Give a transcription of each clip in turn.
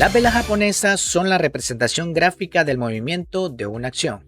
Las velas japonesas son la representación gráfica del movimiento de una acción.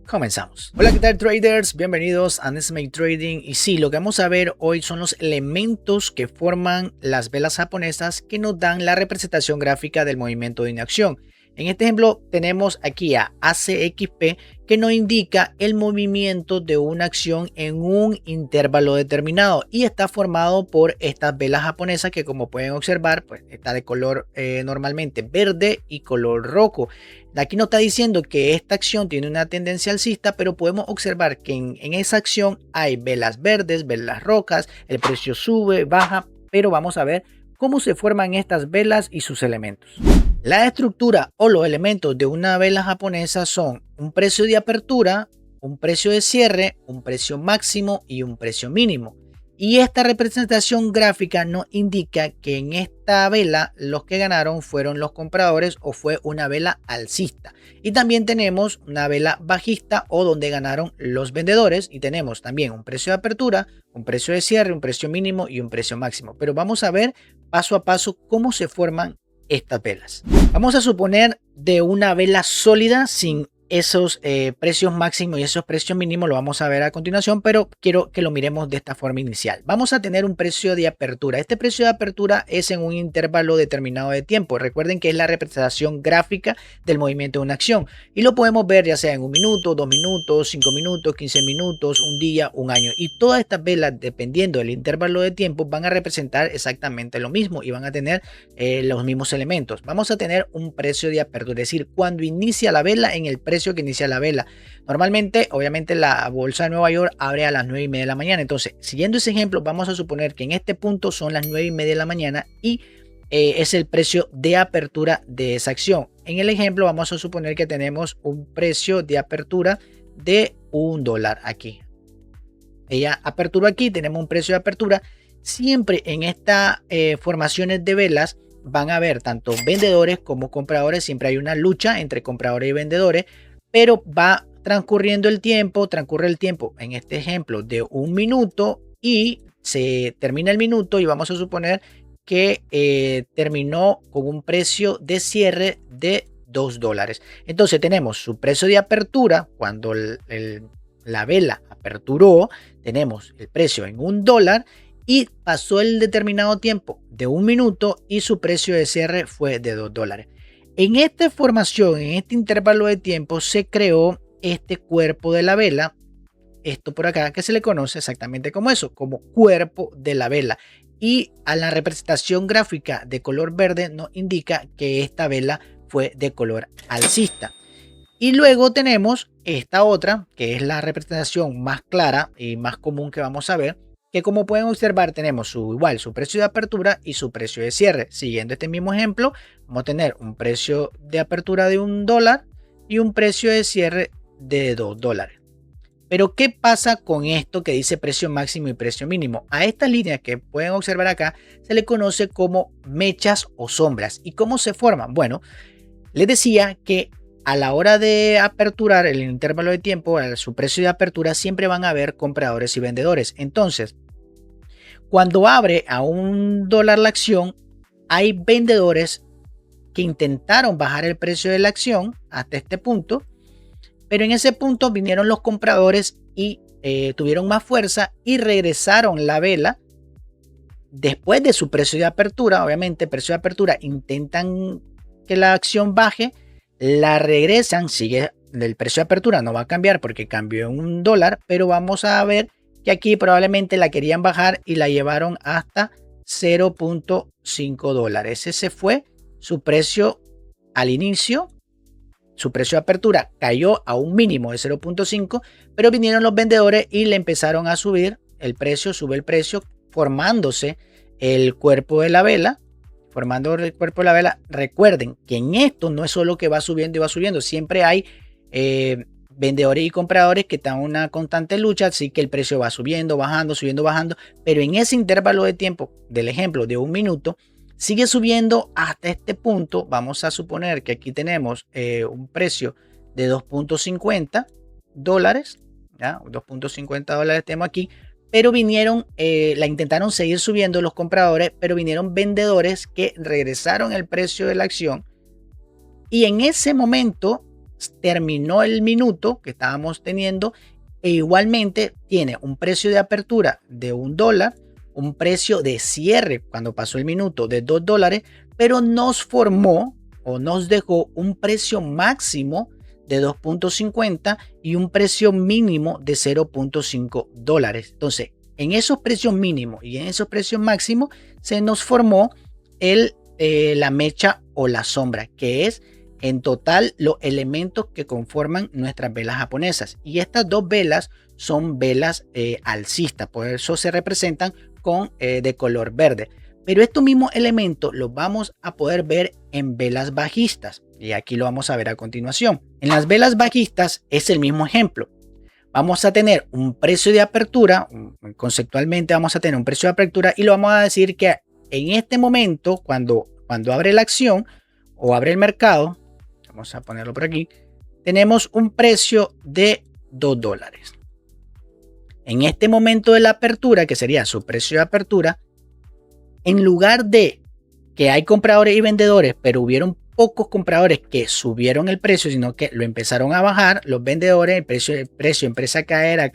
Comenzamos. Hola, ¿qué tal traders? Bienvenidos a Nesmate Trading. Y sí, lo que vamos a ver hoy son los elementos que forman las velas japonesas que nos dan la representación gráfica del movimiento de una acción. En este ejemplo tenemos aquí a ACXP que nos indica el movimiento de una acción en un intervalo determinado y está formado por estas velas japonesas que, como pueden observar, pues está de color normalmente verde y color rojo. Aquí nos está diciendo que esta acción tiene una tendencia alcista, pero podemos observar que en esa acción hay velas verdes, velas rojas, el precio sube, baja, pero vamos a ver cómo se forman estas velas y sus elementos. La estructura o los elementos de una vela japonesa son un precio de apertura, un precio de cierre, un precio máximo y un precio mínimo. Y esta representación gráfica nos indica que en esta vela los que ganaron fueron los compradores o fue una vela alcista. Y también tenemos una vela bajista o donde ganaron los vendedores. Y tenemos también un precio de apertura, un precio de cierre, un precio mínimo y un precio máximo. Pero vamos a ver paso a paso cómo se forman estas velas. Vamos a suponer de una vela sólida sin esos precios máximos y esos precios mínimos, lo vamos a ver a continuación, pero quiero que lo miremos de esta forma inicial. Vamos a tener un precio de apertura. Este precio de apertura es en un intervalo determinado de tiempo. Recuerden que es la representación gráfica del movimiento de una acción y lo podemos ver ya sea en 1 minuto, 2 minutos, 5 minutos, 15 minutos, un día, un año. Y todas estas velas, dependiendo del intervalo de tiempo, van a representar exactamente lo mismo y van a tener los mismos elementos. Vamos a tener un precio de apertura, es decir, cuando inicia la vela en el precio que inicia la vela. Normalmente, obviamente, la bolsa de Nueva York abre a las 9:30 de la mañana. Entonces, siguiendo ese ejemplo, vamos a suponer que en este punto son las 9:30 de la mañana y es el precio de apertura de esa acción. En el ejemplo, vamos a suponer que tenemos un precio de apertura de $1 aquí. Ella apertura aquí, tenemos un precio de apertura. Siempre en estas formaciones de velas van a haber tanto vendedores como compradores. Siempre hay una lucha entre compradores y vendedores, pero va transcurriendo el tiempo, transcurre el tiempo en este ejemplo de 1 minuto y se termina el minuto y vamos a suponer que terminó con un precio de cierre de $2. Entonces tenemos su precio de apertura cuando la vela aperturó, tenemos el precio en $1 y pasó el determinado tiempo de 1 minuto y su precio de cierre fue de $2. En esta formación, en este intervalo de tiempo, se creó este cuerpo de la vela, esto por acá, que se le conoce exactamente como eso, como cuerpo de la vela. Y a la representación gráfica de color verde nos indica que esta vela fue de color alcista. Y luego tenemos esta otra, que es la representación más clara y más común que vamos a ver, que como pueden observar tenemos su precio de apertura y su precio de cierre. Siguiendo este mismo ejemplo, vamos a tener un precio de apertura de $1 y un precio de cierre de $2. Pero ¿qué pasa con esto que dice precio máximo y precio mínimo? A estas líneas que pueden observar acá se le conoce como mechas o sombras. ¿Y cómo se forman? Bueno, les decía que a la hora de aperturar el intervalo de tiempo, a su precio de apertura, siempre van a haber compradores y vendedores. Entonces, cuando abre a $1 la acción, hay vendedores que intentaron bajar el precio de la acción hasta este punto, pero en ese punto vinieron los compradores y tuvieron más fuerza y regresaron la vela después de su precio de apertura. Obviamente, precio de apertura, intentan que la acción baje, la regresan, sigue el precio de apertura, no va a cambiar porque cambió en $1, pero vamos a ver que aquí probablemente la querían bajar y la llevaron hasta $0.5. Ese fue su precio al inicio. Su precio de apertura cayó a un mínimo de 0.5, pero vinieron los vendedores y le empezaron a subir el precio, sube el precio, formándose el cuerpo de la vela. Formando el cuerpo de la vela. Recuerden que en esto no es solo que va subiendo y va subiendo, siempre hay vendedores y compradores que están en una constante lucha, así que el precio va subiendo, bajando, subiendo, bajando, pero en ese intervalo de tiempo del ejemplo de 1 minuto sigue subiendo hasta este punto. Vamos a suponer que aquí tenemos un precio de $2.50, ¿ya? $2.50 tenemos aquí, pero vinieron, la intentaron seguir subiendo los compradores, pero vinieron vendedores que regresaron el precio de la acción y en ese momento terminó el minuto que estábamos teniendo e igualmente tiene un precio de apertura de $1, un precio de cierre cuando pasó el minuto de $2, pero nos formó o nos dejó un precio máximo de 2.50 y un precio mínimo de $0.5. Entonces, en esos precios mínimos y en esos precios máximos se nos formó la mecha o la sombra, que es en total los elementos que conforman nuestras velas japonesas. Y estas dos velas son velas alcistas, por eso se representan con de color verde. Pero estos mismos elementos los vamos a poder ver en velas bajistas. Y aquí lo vamos a ver a continuación. En las velas bajistas es el mismo ejemplo. Vamos a tener un precio de apertura, conceptualmente vamos a tener un precio de apertura y lo vamos a decir que en este momento, cuando abre la acción o abre el mercado, vamos a ponerlo por aquí, tenemos un precio de $2. En este momento de la apertura, que sería su precio de apertura, en lugar de que hay compradores y vendedores, pero hubieron pocos compradores que subieron el precio, sino que lo empezaron a bajar, los vendedores, el precio empieza a caer,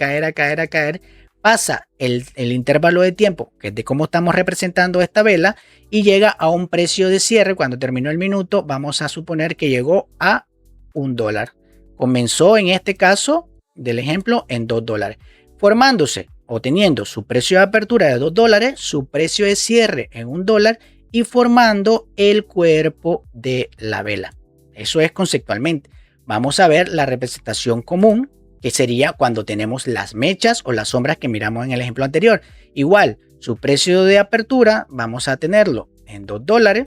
pasa el intervalo de tiempo, que es de cómo estamos representando esta vela, y llega a un precio de cierre. Cuando terminó el minuto, vamos a suponer que llegó a $1. Comenzó en este caso del ejemplo en $2, formándose o teniendo su precio de apertura de $2, su precio de cierre en $1 y formando el cuerpo de la vela. Eso es conceptualmente. Vamos a ver la representación común, que sería cuando tenemos las mechas o las sombras que miramos en el ejemplo anterior. Igual, su precio de apertura vamos a tenerlo en $2.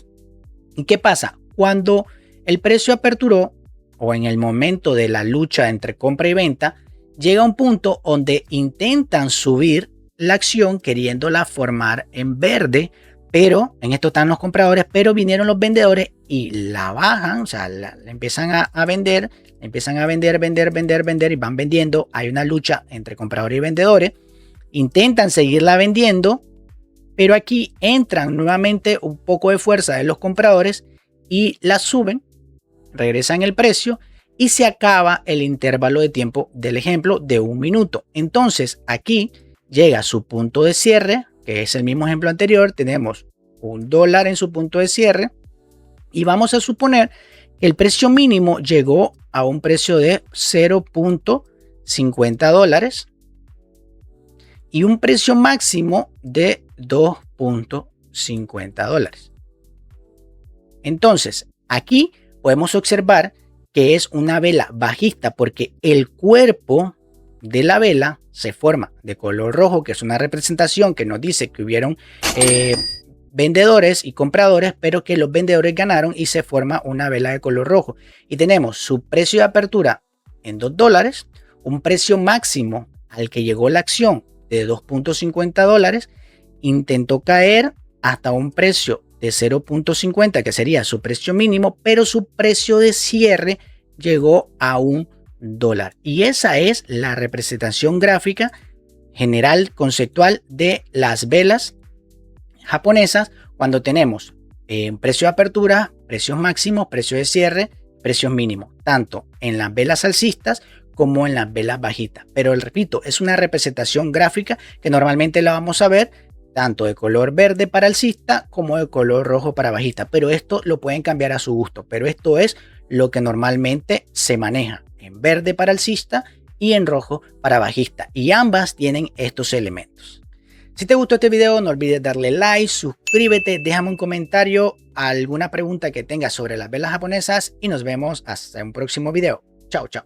¿Y qué pasa? Cuando el precio aperturó o en el momento de la lucha entre compra y venta, llega a un punto donde intentan subir la acción queriéndola formar en verde, pero en esto están los compradores, pero vinieron los vendedores y la bajan, o sea, la empiezan a vender, vender y van vendiendo. Hay una lucha entre compradores y vendedores, intentan seguirla vendiendo, pero aquí entran nuevamente un poco de fuerza de los compradores y la suben, regresan el precio y se acaba el intervalo de tiempo del ejemplo de 1 minuto. Entonces aquí llega su punto de cierre, que es el mismo ejemplo anterior. Tenemos $1 en su punto de cierre y vamos a suponer que el precio mínimo llegó a un precio de $0.50 y un precio máximo de $2.50. Entonces aquí podemos observar que es una vela bajista porque el cuerpo de la vela se forma de color rojo, que es una representación que nos dice que hubieron vendedores y compradores, pero que los vendedores ganaron y se forma una vela de color rojo. Y tenemos su precio de apertura en $2, un precio máximo al que llegó la acción de $2.50, intentó caer hasta un precio de 0.50, que sería su precio mínimo, pero su precio de cierre llegó a $1. Y esa es la representación gráfica general conceptual de las velas japonesas cuando tenemos precio de apertura, precios máximos, precio de cierre, precios mínimos, tanto en las velas alcistas como en las velas bajitas. Pero repito, es una representación gráfica que normalmente la vamos a ver tanto de color verde para alcista como de color rojo para bajista, pero esto lo pueden cambiar a su gusto. Pero esto es lo que normalmente se maneja en verde para alcista y en rojo para bajista, y ambas tienen estos elementos. Si te gustó este video, no olvides darle like, suscríbete, déjame un comentario, alguna pregunta que tengas sobre las velas japonesas y nos vemos hasta un próximo video. Chao, chao.